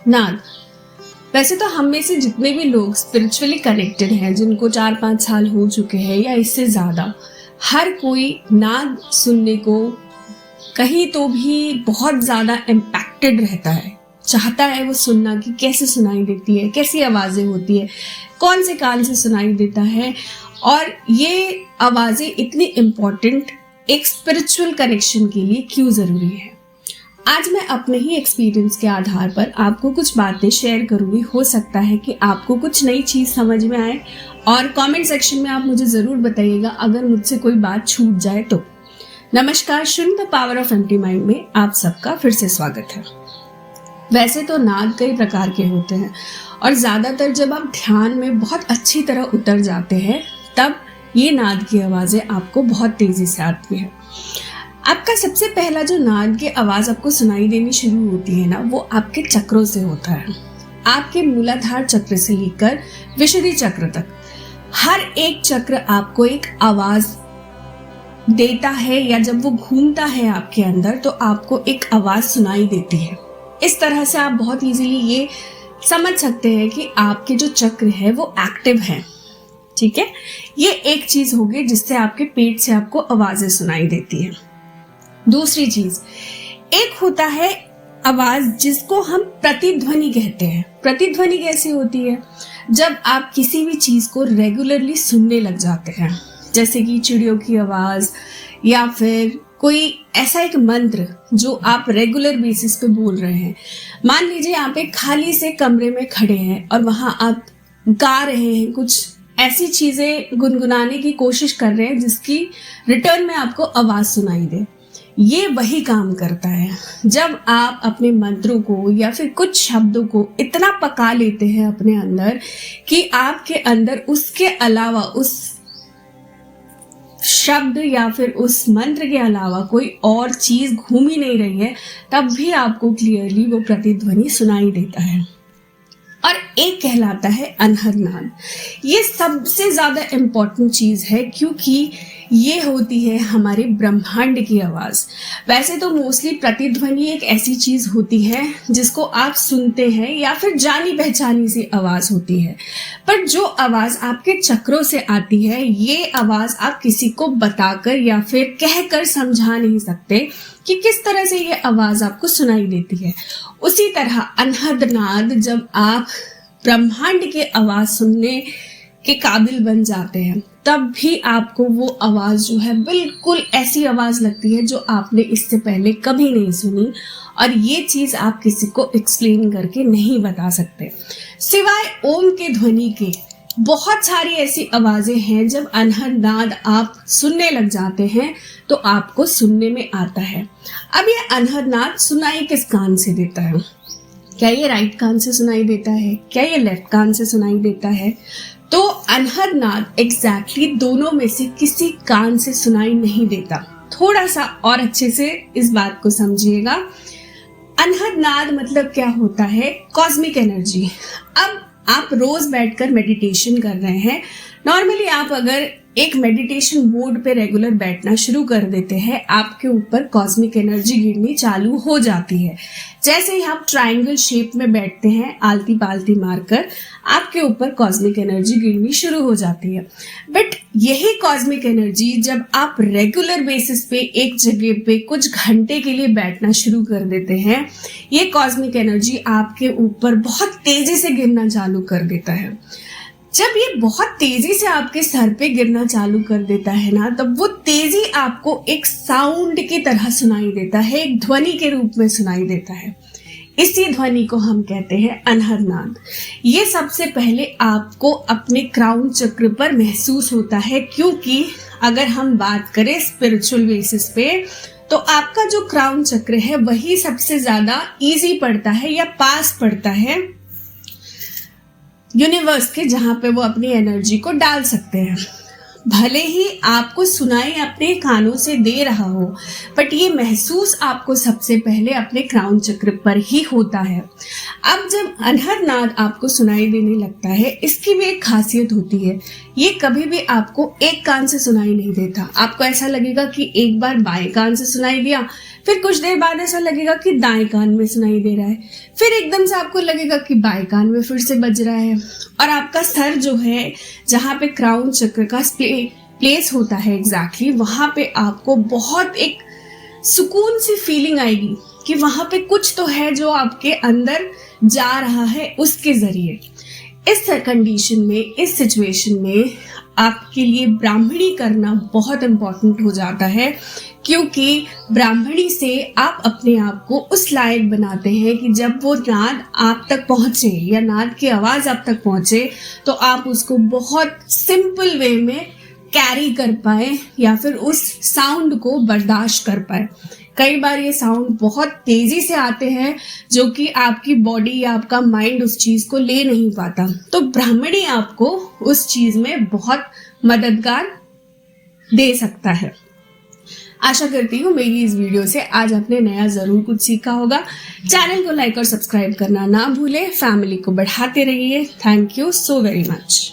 नाद। वैसे तो हम में से जितने भी लोग स्पिरिचुअली कनेक्टेड हैं, जिनको 4-5 साल हो चुके हैं या इससे ज़्यादा, हर कोई नाद सुनने को कहीं तो भी बहुत ज़्यादा इम्पैक्टेड रहता है, चाहता है वो सुनना कि कैसे सुनाई देती है, कैसी आवाज़ें होती है, कौन से कान से सुनाई देता है, और ये आवाज़ें इतनी इम्पॉर्टेंट एक स्पिरिचुअल कनेक्शन के लिए क्यों ज़रूरी है। आज मैं अपने ही एक्सपीरियंस के आधार पर आपको कुछ बातें शेयर करूंगी। हो सकता है कि आपको कुछ नई चीज़ समझ में आए, और कमेंट सेक्शन में आप मुझे ज़रूर बताइएगा अगर मुझसे कोई बात छूट जाए तो। नमस्कार, सुन the power of empty mind में आप सबका फिर से स्वागत है। वैसे तो नाद कई प्रकार के होते हैं, और ज़्यादातर जब आप ध्यान में बहुत अच्छी तरह उतर जाते हैं तब ये नाद की आवाज़ें आपको बहुत तेज़ी से आती है। आपका सबसे पहला जो नाद की आवाज़ आपको सुनाई देनी शुरू होती है ना, वो आपके चक्रों से होता है। आपके मूलाधार चक्र से लेकर विशुद्धि चक्र तक हर एक चक्र आपको एक आवाज़ देता है, या जब वो घूमता है आपके अंदर तो आपको एक आवाज़ सुनाई देती है। इस तरह से आप बहुत इजीली ये समझ सकते हैं कि आपके जो चक्र है वो एक्टिव है। ठीक है, ये एक चीज़ होगी जिससे आपके पेट से आपको आवाज़ें सुनाई देती है। दूसरी चीज, एक होता है आवाज जिसको हम प्रतिध्वनि कहते हैं। प्रतिध्वनि कैसी होती है? जब आप किसी भी चीज को रेगुलरली सुनने लग जाते हैं, जैसे कि चिड़ियों की आवाज, या फिर कोई ऐसा एक मंत्र जो आप रेगुलर बेसिस पे बोल रहे हैं। मान लीजिए आप एक खाली से कमरे में खड़े हैं और वहां आप गा रहे हैं, कुछ ऐसी चीजें गुनगुनाने की कोशिश कर रहे हैं जिसकी रिटर्न में आपको आवाज सुनाई दे। ये वही काम करता है। जब आप अपने मंत्रों को या फिर कुछ शब्दों को इतना पका लेते हैं अपने अंदर कि आपके अंदर उसके अलावा, उस शब्द या फिर उस मंत्र के अलावा कोई और चीज घूम ही नहीं रही है, तब भी आपको क्लियरली वो प्रतिध्वनि सुनाई देता है। और एक कहलाता है अनहद नाद। ये सबसे ज्यादा इम्पोर्टेंट चीज है, क्योंकि ये होती है हमारे ब्रह्मांड की आवाज। वैसे तो मोस्टली प्रतिध्वनि एक ऐसी चीज होती है जिसको आप सुनते हैं या फिर जानी पहचानी सी आवाज होती है, पर जो आवाज आपके चक्रों से आती है, ये आवाज आप किसी को बताकर या फिर कहकर समझा नहीं सकते कि किस तरह से ये आवाज आपको सुनाई देती है। उसी तरह अनहद नाद, जब आप ब्रह्मांड की आवाज सुनने के काबिल बन जाते हैं, तब भी आपको वो आवाज जो है बिल्कुल ऐसी आवाज लगती है जो आपने इससे पहले कभी नहीं सुनी, और ये चीज आप किसी को एक्सप्लेन करके नहीं बता सकते। सिवाय ओम के ध्वनि के बहुत सारी ऐसी आवाजें हैं, जब अनहद नाद आप सुनने लग जाते हैं तो आपको सुनने में आता है। अब ये अनहद नाद सुनाई किस कान से देता है? क्या ये राइट कान से सुनाई देता है? क्या ये लेफ्ट कान से सुनाई देता है? तो अनहद नाद एग्जैक्टली दोनों में से किसी कान से सुनाई नहीं देता। थोड़ा सा और अच्छे से इस बात को समझिएगा। अनहद नाद मतलब क्या होता है? Cosmic energy. अब आप रोज बैठकर मेडिटेशन कर रहे हैं। नॉर्मली आप अगर एक मेडिटेशन मोड पे रेगुलर बैठना शुरू कर देते हैं, आपके ऊपर कॉस्मिक एनर्जी गिरनी चालू हो जाती है। जैसे ही आप ट्रायंगल शेप में बैठते हैं आलती पालती मारकर, आपके ऊपर कॉस्मिक एनर्जी गिरनी शुरू हो जाती है। बट यही कॉस्मिक एनर्जी जब आप रेगुलर बेसिस पे एक जगह पे कुछ घंटे के लिए बैठना शुरू कर देते हैं, ये कॉस्मिक एनर्जी आपके ऊपर बहुत तेजी से गिरना चालू कर देता है। जब ये बहुत तेजी से आपके सर पे गिरना चालू कर देता है ना, तब वो तेजी आपको एक साउंड की तरह सुनाई देता है, एक ध्वनि के रूप में सुनाई देता है। इसी ध्वनि को हम कहते हैं अनहद नाद। ये सबसे पहले आपको अपने क्राउन चक्र पर महसूस होता है, क्योंकि अगर हम बात करें स्पिरिचुअल बेसिस पे, तो आपका जो क्राउन चक्र है वही सबसे ज्यादा इजी पड़ता है या पास पड़ता है यूनिवर्स के, जहां पे वो अपनी एनर्जी को डाल सकते हैं। भले ही आपको सुनाई अपने कानों से दे रहा हो, बट ये महसूस आपको सबसे पहले अपने क्राउन चक्र पर ही होता है। अब जब अनहद नाद आपको सुनाई देने लगता है, इसकी भी एक खासियत होती है, ये कभी भी आपको एक कान से सुनाई नहीं देता। आपको ऐसा लगेगा कि एक बार बाएं कान से सुनाई दिया, फिर कुछ देर बाद ऐसा लगेगा कि दाएं कान में सुनाई दे रहा है, फिर एकदम से आपको लगेगा कि बाएं कान में फिर से बज रहा है। और आपका सर जो है, जहाँ पे क्राउन चक्र का प्लेस होता है एग्जैक्टली, वहां पे आपको बहुत एक सुकून सी फीलिंग आएगी कि वहां पे कुछ तो है जो आपके अंदर जा रहा है उसके जरिए। इस कंडीशन में, इस सिचुएशन में आपके लिए ब्राह्मणी करना बहुत इम्पोर्टेंट हो जाता है, क्योंकि ब्राह्मणी से आप अपने आप को उस लायक बनाते हैं कि जब वो नाद आप तक पहुंचे या नाद की आवाज आप तक पहुंचे तो आप उसको बहुत सिंपल वे में कैरी कर पाए या फिर उस साउंड को बर्दाश्त कर पाए। कई बार ये साउंड बहुत तेजी से आते हैं जो कि आपकी बॉडी या आपका माइंड उस चीज को ले नहीं पाता, तो ब्राह्मणी आपको उस चीज में बहुत मददगार दे सकता है। आशा करती हूँ मेरी इस वीडियो से आज आपने नया जरूर कुछ सीखा होगा। चैनल को लाइक और सब्सक्राइब करना ना भूलें, फैमिली को बढ़ाते रहिए। Thank you so very much.